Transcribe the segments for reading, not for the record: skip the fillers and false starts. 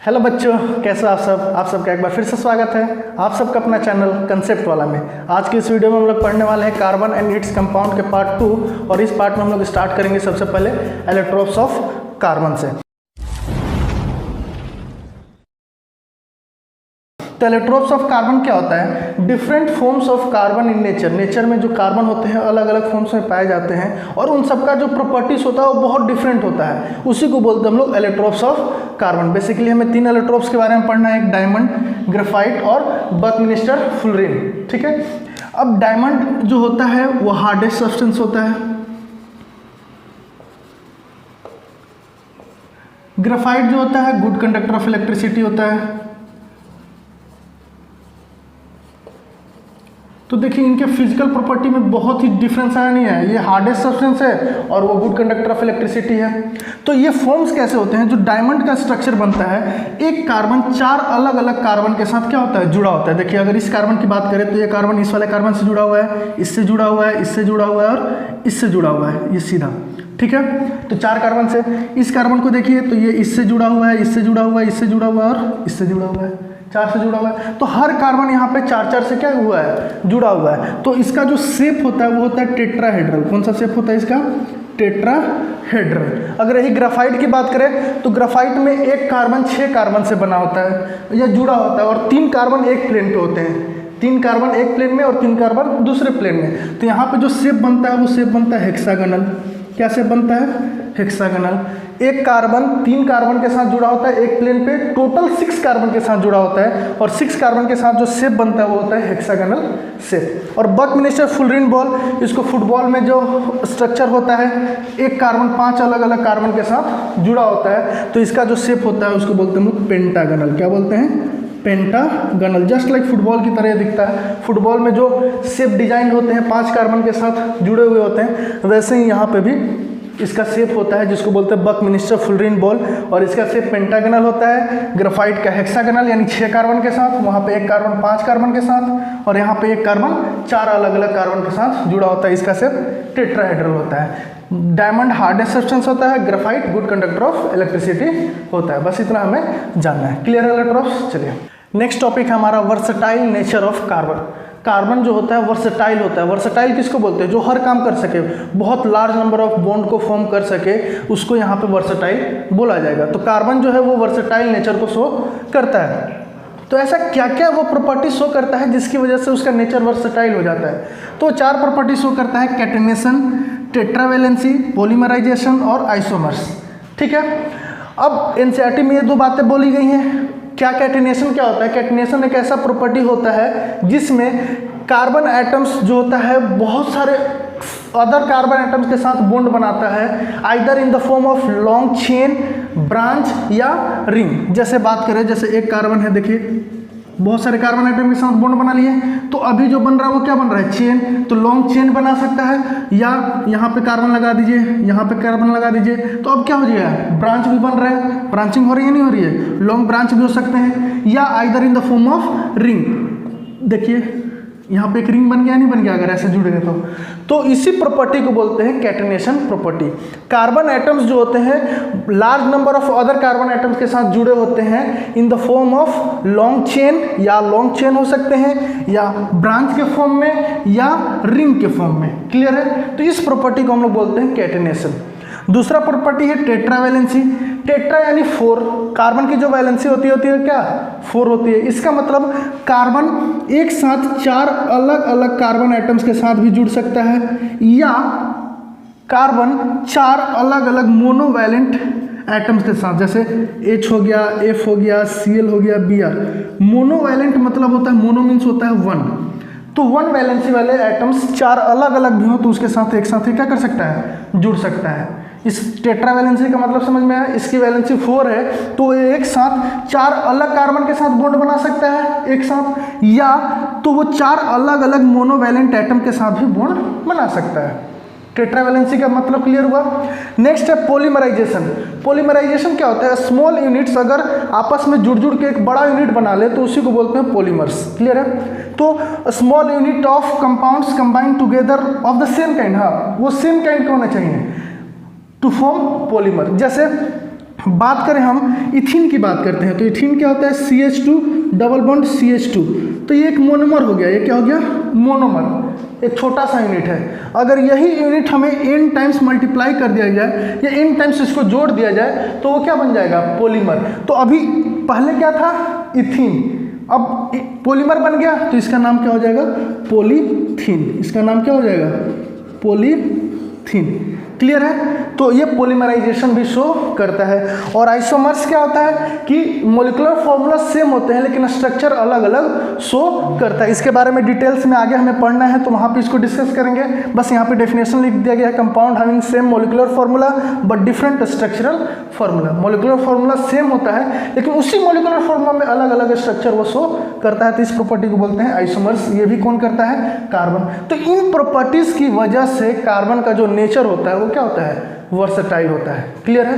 Hello बच्चों, कैसे आप सब? आप सबका एक बार फिर से स्वागत है आप सबका अपना चैनल कंसेप्ट वाला में। आज की इस वीडियो में हम लोग पढ़ने वाले हैं कार्बन एंड इट्स कंपाउंड के पार्ट 2 और इस पार्ट में हम लोग स्टार्ट करेंगे सबसे पहले एलोट्रोप्स ऑफ कार्बन से। तो एलोट्रोप्स ऑफ कार्बन क्या होता है? Different forms of carbon in nature. Nature में जो कार्बन होते हैं अलग अलग फॉर्म्स में पाए जाते हैं और उन सबका जो प्रॉपर्टीज होता है वो बहुत डिफरेंट होता है, उसी को बोलते हैं हम लोग एलोट्रोप्स ऑफ कार्बन। बेसिकली हमें 3 एलोट्रोप्स के बारे में पढ़ना है, एक डायमंड, ग्रेफाइट और बकमिंस्टर फुलरिन। ठीक है, अब डायमंड जो होता है वो हार्डेस्ट सब्सटेंस होता है, ग्रेफाइट जो होता है गुड कंडक्टर ऑफ इलेक्ट्रिसिटी होता है। तो देखिए इनके फिजिकल प्रॉपर्टी में बहुत ही डिफरेंस आया नहीं है, ये हार्डेस्ट सब्सटेंस है और वो गुड कंडक्टर ऑफ इलेक्ट्रिसिटी है। तो ये फॉर्म्स कैसे होते हैं? जो डायमंड का स्ट्रक्चर बनता है, एक कार्बन 4 अलग अलग कार्बन के साथ क्या होता है, जुड़ा होता है। देखिए अगर इस कार्बन की बात करें तो ये कार्बन इस वाले कार्बन से जुड़ा हुआ है, इससे जुड़ा हुआ है, इससे जुड़ा हुआ है और इससे जुड़ा हुआ है, ये सीधा। ठीक है, तो 4 कार्बन से इस कार्बन को देखिए तो ये इससे जुड़ा हुआ है, इससे जुड़ा हुआ है, इससे जुड़ा हुआ है और इससे जुड़ा हुआ है, 4 से जुड़ा हुआ है। तो हर कार्बन यहाँ पे 4 से क्या हुआ है, जुड़ा हुआ है। तो इसका जो शेप होता है वो होता है टेट्राहेड्रल। कौन सा शेप होता है इसका? टेट्राहेड्रल। अगर यही ग्राफाइट की बात करें तो ग्राफाइट में एक कार्बन 6 कार्बन से बना होता है या जुड़ा होता है और 3 कार्बन एक प्लेन पे होते हैं, 3 कार्बन एक प्लेन में और 3 कार्बन दूसरे प्लेन में। तो यहाँ पे जो शेप बनता है वो शेप बनता है हेक्सागोनल। क्या शेप बनता है? हेक्सागोनल। एक कार्बन 3 कार्बन के साथ जुड़ा होता है एक प्लेन पे, टोटल 6 कार्बन के साथ जुड़ा होता है और 6 कार्बन के साथ जो शेप बनता है वो होता है हेक्सागोनल शेप। और बकमिंस्टर फुलरिन बॉल, इसको फुटबॉल में जो स्ट्रक्चर होता है, एक कार्बन 5 अलग अलग कार्बन के साथ जुड़ा होता है, तो इसका जो शेप होता है उसको बोलते हैं हम लोग पेंटागोनल। क्या बोलते हैं? पेंटागोनल। जस्ट लाइक फुटबॉल की तरह दिखता है। फुटबॉल में जो शेप डिजाइन होते हैं 5 कार्बन के साथ जुड़े हुए होते हैं, वैसे ही यहाँ पे भी इसका शेप होता है जिसको बोलते हैं बकमिंस्टर फुलरिन बॉल और इसका शेप पेंटागोनल होता है। ग्राफाइट का हेक्सागोनल यानी 6 कार्बन के साथ, वहाँ पे एक कार्बन 5 कार्बन के साथ और यहाँ पे एक कार्बन 4 अलग अलग कार्बन के साथ जुड़ा होता है, इसका शेप टेट्राहेड्रल होता है। डायमंड हार्डेस्ट सब्सटेंस होता है, graphite good conductor of electricity होता है। बस इतना हमें जानना है। क्लियर है एलोट्रोप्स? चलिए नेक्स्ट टॉपिक है हमारा versatile nature of carbon. Carbon जो होता है वर्सेटाइल होता है। वर्सेटाइल किसको बोलते हैं? जो हर काम कर सके, बहुत लार्ज नंबर ऑफ बॉन्ड को फॉर्म कर सके, उसको यहाँ पे वर्सेटाइल बोला जाएगा। तो कार्बन जो है वो वर्सेटाइल नेचर को शो करता है। तो ऐसा क्या क्या वो प्रॉपर्टी शो करता है जिसकी वजह से उसका नेचर वर्सेटाइल हो जाता है? तो 4 प्रॉपर्टी शो करता है, कैटेनेशन, टेट्रावेलेंसी, पॉलीमराइजेशन और आइसोमर्स। ठीक है, अब एनसीईआरटी में ये 2 बातें बोली गई हैं। क्या कैटेनेशन क्या होता है? कैटेनेशन एक ऐसा प्रॉपर्टी होता है जिसमें कार्बन एटम्स जो होता है बहुत सारे अदर कार्बन एटम्स के साथ बॉन्ड बनाता है, either in the form of long chain, branch या रिंग। जैसे बात करें, जैसे एक कार्बन है, देखिए बहुत सारे कार्बन एटम के साथ बॉन्ड बना लिए, तो अभी जो बन रहा है वो क्या बन रहा है? चेन। तो लॉन्ग चेन बना सकता है या यहाँ पे कार्बन लगा दीजिए, यहाँ पे कार्बन लगा दीजिए, तो अब क्या हो जाएगा? ब्रांच भी बन रहा है। ब्रांचिंग हो रही है नहीं हो रही है? लॉन्ग ब्रांच भी हो सकते हैं या either in the form of ring. देखिए यहाँ पे एक रिंग बन गया, नहीं बन गया अगर ऐसे जुड़ेंगे तो इसी प्रॉपर्टी को बोलते हैं कैटेनेशन प्रॉपर्टी। कार्बन एटम्स जो होते हैं large number of other carbon atoms के साथ जुड़े होते हैं in the form of long chain, या लॉन्ग चेन हो सकते हैं या ब्रांच के फॉर्म में या रिंग के फॉर्म में। क्लियर है? तो इस प्रॉपर्टी को हम लोग बोलते हैं कैटेनेशन। दूसरा प्रॉपर्टी है टेट्रावेलेंसी। टेट्रा यानी 4। कार्बन की जो वैलेंसी होती है क्या? 4 होती है। इसका मतलब कार्बन एक साथ 4 अलग अलग कार्बन एटम्स के साथ भी जुड़ सकता है या कार्बन 4 अलग अलग मोनोवैलेंट एटम्स के साथ, जैसे H हो गया, F हो गया, Cl हो गया, Br। मोनोवैलेंट मतलब होता है, मोनो मीन्स होता है 1, तो 1 वैलेंसी वाले एटम्स 4 अलग अलग भी हो तो उसके साथ एक साथ ही क्या कर सकता है? जुड़ सकता है। इस टेट्रावैलेंसी का मतलब समझ में आया? इसकी वैलेंसी 4 है तो एक साथ 4 अलग कार्बन के साथ बॉन्ड बना सकता है एक साथ, या तो वो 4 अलग अलग मोनोवैलेंट एटम के साथ भी बॉन्ड बना सकता है। टेट्रावैलेंसी का मतलब क्लियर हुआ। नेक्स्ट है पॉलीमराइजेशन। पॉलीमराइजेशन क्या होता है? स्मॉल यूनिट्स अगर आपस में जुड़ जुड़ के एक बड़ा यूनिट बना ले तो उसी को बोलते हैं पॉलीमर्स। क्लियर है? तो small unit of compounds combined together of the same kind, हाँ वो सेम काइंड का होना चाहिए टू फॉर्म पॉलीमर। जैसे बात करें हम इथीन की बात करते हैं, तो इथीन क्या होता है, CH2 डबल बॉन्ड CH2, तो ये एक मोनोमर हो गया। ये क्या हो गया, मोनोमर, एक छोटा सा यूनिट है। अगर यही यूनिट हमें n टाइम्स मल्टीप्लाई कर दिया जाए या n टाइम्स इसको जोड़ दिया जाए तो वो क्या बन जाएगा, पॉलीमर। तो अभी पहले क्या था, इथीन, अब पॉलीमर बन गया तो इसका नाम क्या हो जाएगा, पॉलीथीन। इसका नाम क्या हो जाएगा, पॉलीथीन। क्लियर है। तो ये पॉलीमराइजेशन भी शो करता है। और आइसोमर्स क्या होता है कि मोलिकुलर फॉर्मूला सेम होते हैं लेकिन स्ट्रक्चर अलग अलग शो करता है। इसके बारे में डिटेल्स में आगे हमें पढ़ना है तो वहाँ पे इसको डिस्कस करेंगे। बस यहाँ पे डेफिनेशन लिख दिया गया है, compound having same molecular formula but different structural formula. Molecular formula same होता है लेकिन उसी मोलिकुलर फॉर्मूला में अलग अलग स्ट्रक्चर वो शो करता है, तो इस प्रॉपर्टी को बोलते हैं आइसोमर्स। ये भी कौन करता है, कार्बन। तो इन प्रॉपर्टीज की वजह से कार्बन का जो नेचर होता है वो क्या होता है, वर्सेटाइल होता है। क्लियर है।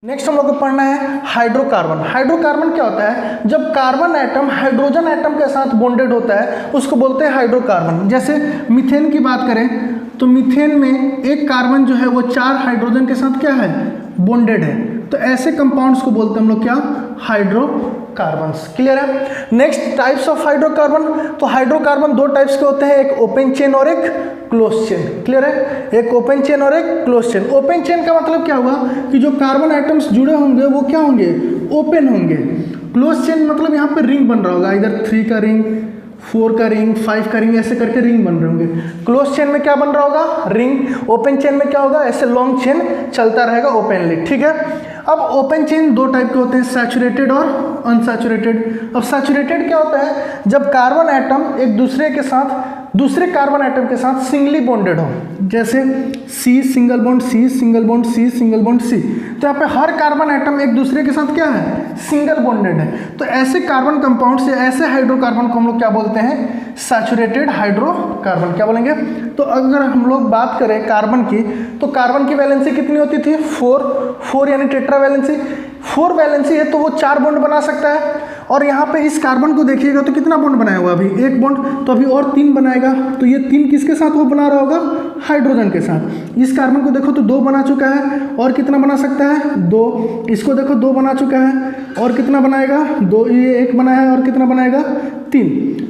नेक्स्ट हम लोग को पढ़ना है हाइड्रोकार्बन। हाइड्रोकार्बन क्या होता है, जब कार्बन एटम हाइड्रोजन एटम के साथ बॉन्डेड होता है उसको बोलते हैं हाइड्रोकार्बन। जैसे मीथेन की बात करें तो मीथेन में एक कार्बन जो है वो 4 हाइड्रोजन के साथ क्या है, बॉन्डेड है। तो ऐसे कंपाउंड्स को बोलते हैं हम लोग क्या, हाइड्रोकार्बन्स। क्लियर है। नेक्स्ट टाइप्स ऑफ हाइड्रोकार्बन, तो हाइड्रोकार्बन 2 टाइप्स के होते हैं, एक ओपन चेन और एक क्लोज चेन। क्लियर है। एक ओपन चेन और एक क्लोज चेन। ओपन चेन का मतलब क्या हुआ कि जो कार्बन आइटम्स जुड़े होंगे वो क्या होंगे, ओपन होंगे। क्लोज चेन मतलब यहाँ पे रिंग बन रहा होगा, इधर 3 का रिंग, 4 का रिंग, 5 का रिंग, ऐसे करके रिंग बन रहे होंगे। क्लोज चेन में क्या बन रहा होगा, रिंग। ओपन चेन में क्या होगा, ऐसे लॉन्ग चेन चलता रहेगा ओपनली। ठीक है। अब ओपन चेन 2 टाइप के होते हैं, सैचुरेटेड और अनसैचुरेटेड। अब सैचुरेटेड क्या होता है, जब कार्बन एटम एक दूसरे के साथ, दूसरे कार्बन एटम के साथ सिंगली बॉन्डेड हो, जैसे C single bond C single bond C single bond C। तो यहाँ पे हर कार्बन एटम एक दूसरे के साथ क्या है, सिंगल बॉन्डेड है। तो ऐसे कार्बन कंपाउंड से, ऐसे हाइड्रोकार्बन को हम लोग क्या बोलते हैं, सैचुरेटेड हाइड्रोकार्बन। क्या बोलेंगे। तो अगर हम लोग बात करें कार्बन की, तो कार्बन की वैलेंसी कितनी होती थी, 4 यानी टेट्रा वैलेंसी। 4 वैलेंसी है तो वो 4 बॉन्ड बना सकता है। और यहाँ पे इस कार्बन को देखिएगा तो कितना बॉन्ड बनाया हुआ, अभी 1 बॉन्ड, तो अभी और 3 बनाएगा। तो ये 3 किसके साथ वो बना रहा होगा, हाइड्रोजन के साथ। इस कार्बन को देखो तो 2 बना चुका है, और कितना बना सकता है, 2। इसको देखो 2 बना चुका है, और कितना बनाएगा, 2। ये 1 बनाया है, और कितना बनाएगा, 3।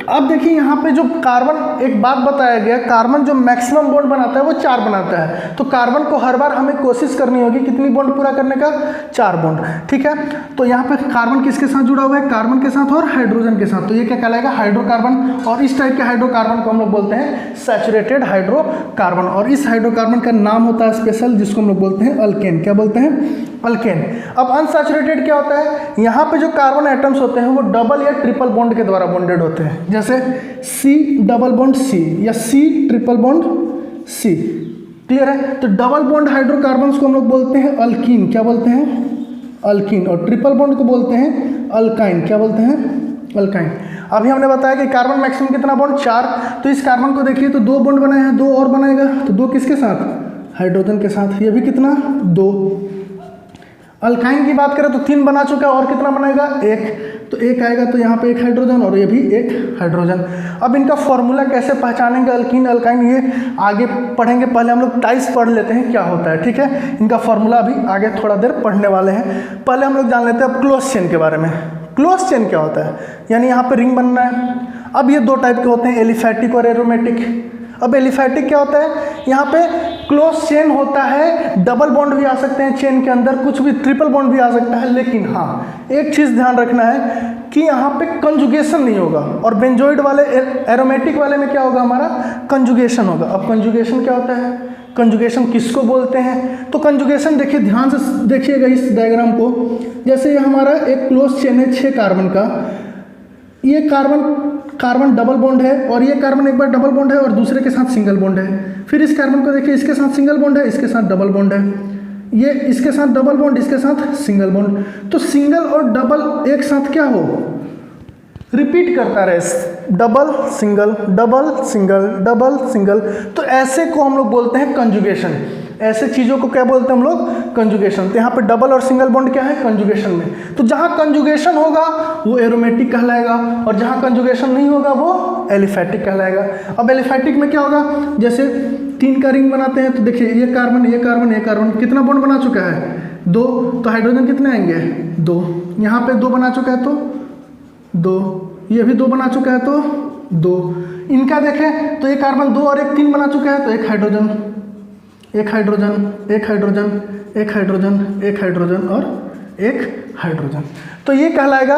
अब देखिए यहाँ पे जो कार्बन, एक बात बताया गया, कार्बन जो मैक्सिमम बॉन्ड बनाता है वो 4 बनाता है। तो कार्बन को हर बार हमें कोशिश करनी होगी कितनी बॉन्ड पूरा करने का, 4 बॉन्ड। ठीक है। तो यहाँ पे कार्बन किसके साथ जुड़ा हुआ है, कार्बन के साथ और हाइड्रोजन के साथ। तो ये क्या कहलाएगा, हाइड्रोकार्बन। और इस टाइप के हाइड्रोकार्बन को हम लोग बोलते हैं सैचुरेटेड हाइड्रोकार्बन। और इस हाइड्रोकार्बन का नाम होता है स्पेशल, जिसको हम लोग बोलते हैं अल्केन। क्या बोलते हैं, अल्केन। अब अनसैचुरेटेड क्या होता है, यहाँ पे जो कार्बन एटम्स होते हैं वो डबल या ट्रिपल बॉन्ड के द्वारा बॉन्डेड होते हैं, जैसे C डबल बॉन्ड C या C triple bond C। Clear है। तो डबल बॉन्ड हाइड्रोकार्बन्स को हम लोग बोलते हैं अल्कीन। क्या बोलते हैं, अल्कीन। और ट्रिपल बॉन्ड को बोलते हैं अल्काइन। क्या बोलते हैं, अल्काइन। अभी हमने बताया कि कार्बन मैक्सिमम कितना बॉन्ड, 4। तो इस कार्बन को देखिए तो 2 बॉन्ड बनाए हैं, 2 और बनाएगा, तो 2 किसके साथ, हाइड्रोजन के साथ। ये भी कितना, 2। अल्काइन की बात करें तो 3 बना चुका है, और कितना बनाएगा, 1। तो 1 आएगा, तो यहाँ पे 1 हाइड्रोजन और ये भी 1 हाइड्रोजन। अब इनका फॉर्मूला कैसे पहचानेंगे, अल्कीन अल्काइन, ये आगे पढ़ेंगे। पहले हम लोग टाइप्स पढ़ लेते हैं क्या होता है। ठीक है। इनका फॉर्मूला अभी आगे थोड़ा देर पढ़ने वाले हैं। पहले हम लोग जान लेते हैं अब क्लोज चेन के बारे में। क्लोज चेन क्या होता है, यानी यहाँ पे रिंग बनना है। अब ये 2 टाइप के होते हैं, एलिफैटिक और एरोमेटिक। अब एलिफैटिक क्या होता है, यहाँ पे क्लोज चेन होता है, डबल बॉन्ड भी आ सकते हैं चेन के अंदर, कुछ भी ट्रिपल बॉन्ड भी आ सकता है। लेकिन हाँ, एक चीज़ ध्यान रखना है कि यहाँ पे कंजुगेशन नहीं होगा। और बेंजोइड वाले, एरोमेटिक वाले में क्या होगा, हमारा कंजुगेशन होगा। अब कंजुगेशन क्या होता है, कंजुगेशन किसको बोलते हैं, तो कंजुगेशन देखिए, ध्यान से देखिएगा इस डायग्राम को। जैसे ये हमारा एक क्लोज चेन है 6 कार्बन का, ये कार्बन डबल बॉन्ड है, और ये कार्बन एक बार डबल बॉन्ड है और दूसरे के साथ सिंगल बॉन्ड है। फिर इस कार्बन को देखिए, इसके साथ सिंगल बॉन्ड है, इसके साथ डबल बॉन्ड है, ये इसके साथ डबल बॉन्ड, इसके साथ सिंगल बॉन्ड। तो सिंगल और डबल एक साथ क्या हो, रिपीट करता रहे, double single double single double single. तो ऐसे को हम लोग बोलते हैं कंजुगेशन। ऐसे चीज़ों को क्या बोलते हैं हम लोग, कंजुगेशन। तो यहाँ पे डबल और सिंगल बॉन्ड क्या है, कंजुगेशन में। तो जहाँ कंजुगेशन होगा वो एरोमेटिक कहलाएगा, और जहाँ कंजुगेशन नहीं होगा वो एलिफैटिक कहलाएगा। अब एलिफैटिक में क्या होगा, जैसे 3 का रिंग बनाते हैं, तो देखिए ये कार्बन, ये कार्बन, ये कार्बन, कितना बॉन्ड बना चुका है, 2, तो हाइड्रोजन कितने आएंगे 2, यहाँ पे 2 बना चुका है तो 2, ये भी 2 बना चुका है तो 2, इनका देखें तो एक कार्बन 2 और एक 3 बना चुका है तो एक हाइड्रोजन, एक हाइड्रोजन, एक हाइड्रोजन, एक हाइड्रोजन, एक हाइड्रोजन और एक हाइड्रोजन। तो ये कहलाएगा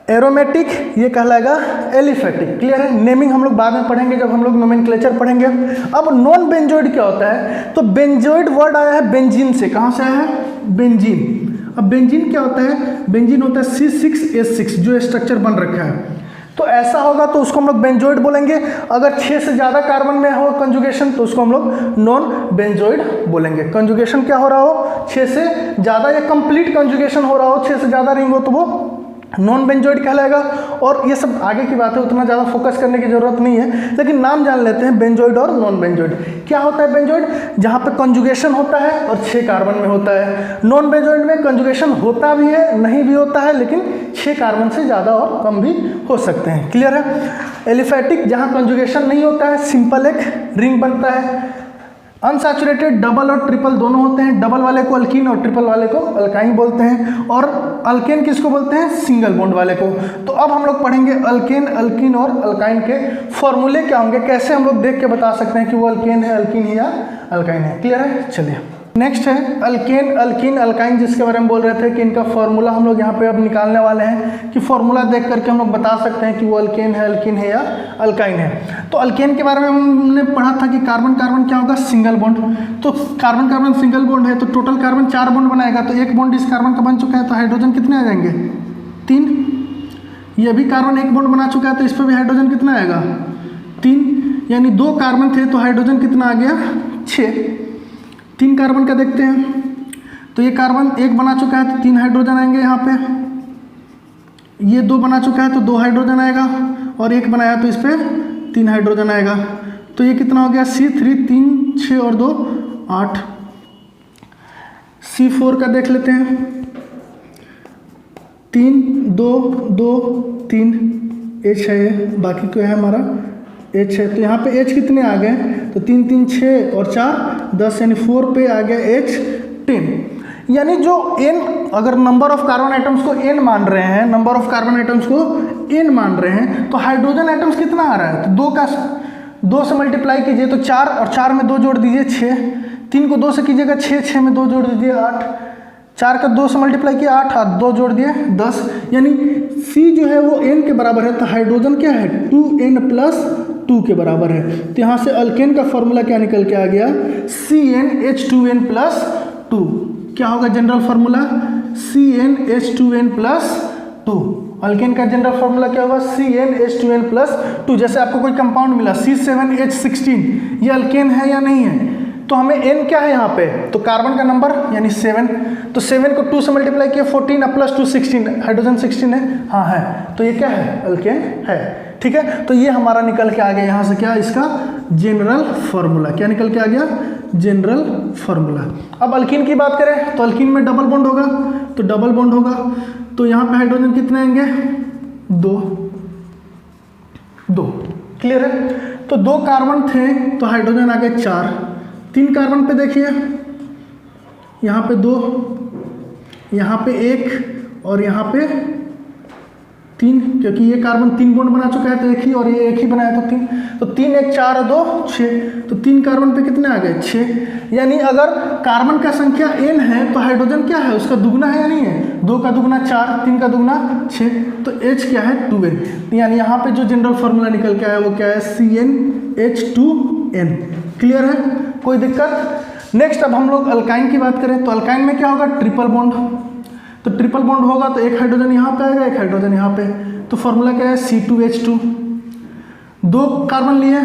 एरोमेटिक, ये कहलाएगा एलिफेटिक। क्लियर है? नेमिंग हम लोग बाद में पढ़ेंगे जब हम लोग नोमेनक्लेचर पढ़ेंगे। अब नॉन बेंजोइड क्या होता है? तो बेंजोइड वर्ड आया है बेंजीन से। कहाँ से आया है? बेंजीन। अब बेंजीन क्या होता है? बेंजीन होता है C6H6 जो स्ट्रक्चर बन रखा है। तो ऐसा होगा तो उसको हम लोग बेंजोइड बोलेंगे। अगर 6 से ज़्यादा कार्बन में हो कंजुगेशन तो उसको हम लोग नॉन बेंजोइड बोलेंगे। कंजुगेशन क्या हो रहा हो? 6 से ज़्यादा या कंप्लीट कंजुगेशन हो रहा हो, 6 से ज़्यादा रिंग हो तो वो नॉन बेंजोइड कहलाएगा। और ये सब आगे की बात है, उतना ज़्यादा फोकस करने की ज़रूरत नहीं है, लेकिन नाम जान लेते हैं बेंजोइड और नॉन बेंजोइड। क्या होता है बेंजोइड? जहाँ पे कंजुगेशन होता है और 6 कार्बन में होता है। नॉन बेंजोइड में कंजुगेशन होता भी है, नहीं भी होता है, लेकिन 6 कार्बन से ज़्यादा और कम भी हो सकते हैं। क्लियर है? एलिफेटिक जहाँ कंजुगेशन नहीं होता है, सिंपल एक रिंग बनता है। अनसैचुरेटेड डबल और ट्रिपल दोनों होते हैं। डबल वाले को अल्कीन और ट्रिपल वाले को अल्काइन बोलते हैं। और अल्केन किसको बोलते हैं? सिंगल बॉन्ड वाले को। तो अब हम लोग पढ़ेंगे अल्केन, अल्कीन और अल्काइन के फॉर्मूले क्या होंगे, कैसे हम लोग देख के बता सकते हैं कि वो अल्केन है, अल्कीन है या अल्काइन है। क्लियर है? चलिए नेक्स्ट है अल्केन, अल्कीन, अल्काइन, जिसके बारे में बोल रहे थे कि इनका फॉर्मूला हम लोग यहाँ पे अब निकालने वाले हैं कि फॉर्मूला देख करके हम लोग बता सकते हैं कि वो अल्केन है, अल्कीन है या अल्काइन है। तो अल्केन के बारे में हमने पढ़ा था कि कार्बन कार्बन क्या होगा? Single bond. तो कार्बन कार्बन सिंगल बॉन्ड है तो टोटल कार्बन 4 बॉन्ड बनाएगा, तो एक बॉन्ड इस कार्बन का बन चुका है तो हाइड्रोजन कितने आ जाएंगे? 3। ये भी कार्बन एक बॉन्ड बना चुका है तो इस पर भी हाइड्रोजन कितना आएगा? 3। यानी 2 कार्बन थे तो हाइड्रोजन कितना आ गया? 6। 3 कार्बन का देखते हैं तो ये कार्बन एक बना चुका है तो 3 हाइड्रोजन आएंगे यहाँ पे। ये 2 बना चुका है तो 2 हाइड्रोजन आएगा और एक बनाया तो इस पर 3 हाइड्रोजन आएगा। तो ये कितना हो गया? C3 3 6 और 2 8। C4 का देख लेते हैं। 3 2 2 3 H है ये, बाकी को है हमारा H है। तो यहाँ पे H कितने आ गए? तो 3 3 6 और 4 10, यानी 4 पे आ गया H 10। यानी जो N, अगर नंबर ऑफ कार्बन आइटम्स को N मान रहे हैं, नंबर ऑफ कार्बन आइटम्स को N मान रहे हैं, तो हाइड्रोजन आइटम्स कितना आ रहा है? तो 2 से मल्टीप्लाई कीजिए तो 4 और 4 में 2 जोड़ दीजिए 6, 3 को 2 से कीजिएगा 6, 6 में 2 जोड़ दीजिए 8, 4 का 2 से मल्टीप्लाई किया 8 और 2 जोड़ दिए 10, यानी C जो है वो N के बराबर है। तो हाइड्रोजन क्या है? 2N+2 के बराबर है। तो यहाँ से अल्केन का फॉर्मूला क्या निकल के आ गया? CnH2n+2। क्या होगा जनरल फार्मूला? CnH2n+2। अल्केन का जनरल फार्मूला क्या होगा? CnH2n+2। जैसे आपको कोई कंपाउंड मिला C7H16, ये अल्केन है या नहीं है? तो हमें N क्या है यहाँ पे? तो कार्बन का नंबर यानी 7, तो 7 को 2 से मल्टीप्लाई किया 14 + 2 16, हाइड्रोजन 16 है, हाँ है। तो ये क्या है? अल्केन है। ठीक है, तो ये हमारा निकल के आ गया यहाँ से क्या? इसका जनरल फार्मूला। क्या निकल के आ गया? General formula. अब अल्कीन की बात करें तो अल्कीन में डबल बॉन्ड होगा, तो डबल बॉन्ड होगा तो यहाँ पे हाइड्रोजन कितने आएंगे? 2। क्लियर है? तो 2 कार्बन थे तो हाइड्रोजन आ गए 4। 3 कार्बन पे देखिए, यहाँ पे 2, यहाँ पे 1 और यहाँ पे 3, क्योंकि ये कार्बन 3 बॉन्ड बना चुका है तो एक ही, और ये एक ही बनाया तो 3, तो 3 1 4 और 2 6, तो 3 कार्बन पे कितने आ गए? 6। यानी अगर कार्बन का संख्या n है तो हाइड्रोजन क्या है? उसका दुगना है या नहीं है? 2 का दुगना 4, 3 का दुगना 6, तो H क्या है? 2n। यानी यहाँ पे जो जनरल फार्मूला निकल के आया वो क्या है? CnH2n। क्लियर है? कोई दिक्कत? नेक्स्ट अब हम लोग अल्काइन की बात करें तो अल्काइन में क्या होगा? Triple bond. तो ट्रिपल बॉन्ड होगा तो एक हाइड्रोजन यहाँ पे आएगा, एक हाइड्रोजन यहाँ पे, तो फॉर्मूला क्या है? C2H2। 2 कार्बन लिए,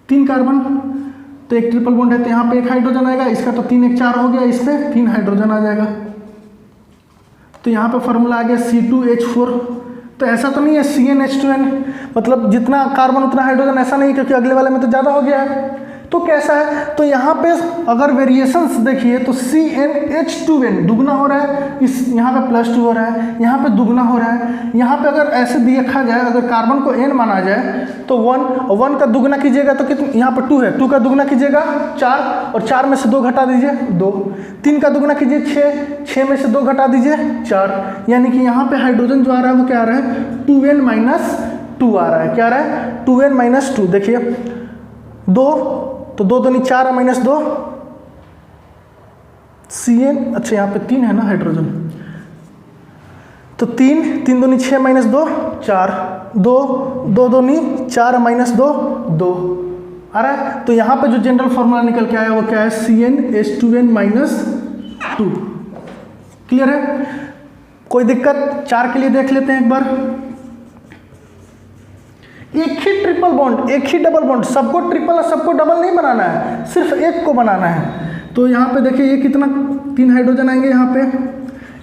3 कार्बन, तो एक ट्रिपल बॉन्ड है तो यहाँ पे एक हाइड्रोजन आएगा, इसका तो 3 1 4 हो गया, इस पे 3 हाइड्रोजन आ जाएगा। तो यहाँ पे फॉर्मूला आ गया C2H4। तो ऐसा तो नहीं है CnH2n, मतलब जितना कार्बन उतना हाइड्रोजन, ऐसा नहीं, क्योंकि अगले वाले में तो ज़्यादा हो गया है। तो कैसा है, तो यहाँ पे अगर वेरिएशंस देखिए तो CnH2n दुगना हो रहा है, इस यहाँ पे +2 हो रहा है, यहाँ पे दुगना हो रहा है। यहाँ पे अगर ऐसे देखा जाए, अगर कार्बन को n माना जाए तो 1 का दुगना कीजिएगा तो कितना, यहाँ पर 2 है, 2 का दुगना कीजिएगा 4, और 4 में से 2 घटा दीजिए 2। 3 का दुगना कीजिए 6, 6 में से 2 घटा दीजिए 4, यानी कि यहाँ पे हाइड्रोजन जो आ रहा है वो क्या आ रहा है, 2n-2 आ रहा है। क्या आ रहा है, 2n-2। देखिए 2, तो 2 दूनी 4 -2 Cn, अच्छा यहाँ पे 3 है ना हाइड्रोजन, तो 3 दूनी 6 -2 4, 2 दूनी 4 -2 2 आ रहा है। तो यहाँ पे जो जनरल फॉर्मूला निकल के आया वो क्या है, CnH2n-2। क्लियर है, कोई दिक्कत? 4 के लिए देख लेते हैं एक बार। एक ही ट्रिपल बॉन्ड, एक ही डबल बॉन्ड, सबको ट्रिपल और सबको डबल नहीं बनाना है, सिर्फ एक को बनाना है। तो यहाँ पे देखिए ये कितना, 3 हाइड्रोजन आएंगे यहाँ पे,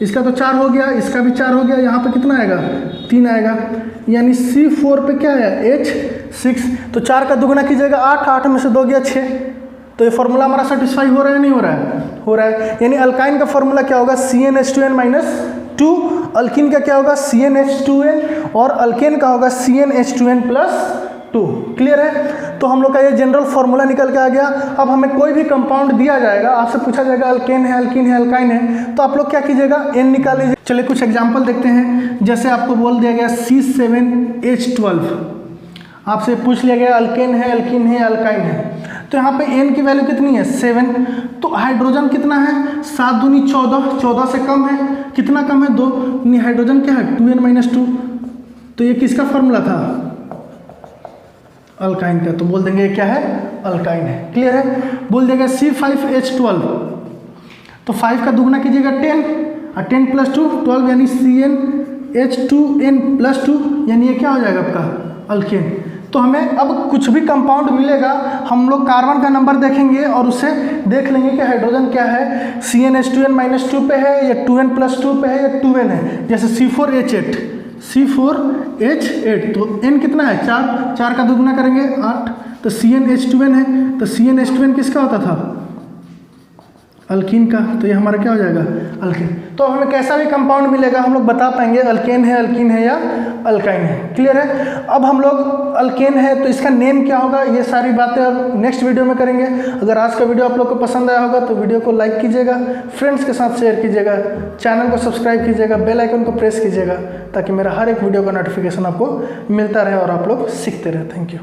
इसका तो 4 हो गया, इसका भी 4 हो गया, यहाँ पे कितना आएगा, 3 आएगा, यानी C4 पे क्या है, H6। तो 4 का दुगना कीजिएगा 8, 8 में से 2 गया 6। तो ये फॉर्मूला हमारा सेटिस्फाई हो रहा है नहीं हो रहा है, हो रहा है। यानी अल्काइन का फॉर्मूला क्या होगा, CnH2n-2, अल्किन का क्या होगा, CnH2n, और अल्केन का होगा CnH2n+2। क्लियर है, तो हम लोग का ये जनरल फॉर्मूला निकल के आ गया। अब हमें कोई भी कंपाउंड दिया जाएगा, आपसे पूछा जाएगा अल्केन है, अल्किन है, अल्काइन है, तो आप लोग क्या कीजिएगा, n निकाल लीजिए। चलिए कुछ एग्जाम्पल देखते हैं। जैसे आपको बोल दिया गया C7H12, आपसे पूछ लिया गया अल्केन है, अल्किन है, अल्काइन है, तो यहाँ पे n की वैल्यू कितनी है, 7। तो हाइड्रोजन कितना है, 7 दूनी 14, 14 से कम है, कितना कम है, 2, हाइड्रोजन क्या है, 2n-2। तो ये किसका फॉर्मूला था, अल्काइन का, तो बोल देंगे क्या है, अल्काइन है। क्लियर है, बोल देगा C5H12, तो 5 का दुगना कीजिएगा 10, और 10 + 2 12, यानी CnH2n+2, यानी ये क्या हो जाएगा आपका, अल्केन। तो हमें अब कुछ भी कंपाउंड मिलेगा, हम लोग कार्बन का नंबर देखेंगे और उससे देख लेंगे कि हाइड्रोजन क्या है, CnH2n-2 पे है या 2n+2 पे है या 2n है। जैसे C4H8, तो n कितना है, 4, 4 का दुगना करेंगे 8, तो CnH2n है, तो CnH2n किसका होता था, अल्कीन का, तो ये हमारा क्या हो जाएगा, अल्कीन। तो हमें कैसा भी कंपाउंड मिलेगा हम लोग बता पाएंगे अल्केन है, अल्कीन है या अल्काइन है। क्लियर है, अब हम लोग अल्केन है तो इसका नेम क्या होगा, ये सारी बातें अब नेक्स्ट वीडियो में करेंगे। अगर आज का वीडियो आप लोग को पसंद आया होगा तो वीडियो को लाइक कीजिएगा, फ्रेंड्स के साथ शेयर कीजिएगा, चैनल को सब्सक्राइब कीजिएगा, बेल आइकन को प्रेस कीजिएगा, ताकि मेरा हर एक वीडियो का नोटिफिकेशन आपको मिलता रहे और आप लोग सीखते रहे। Thank you.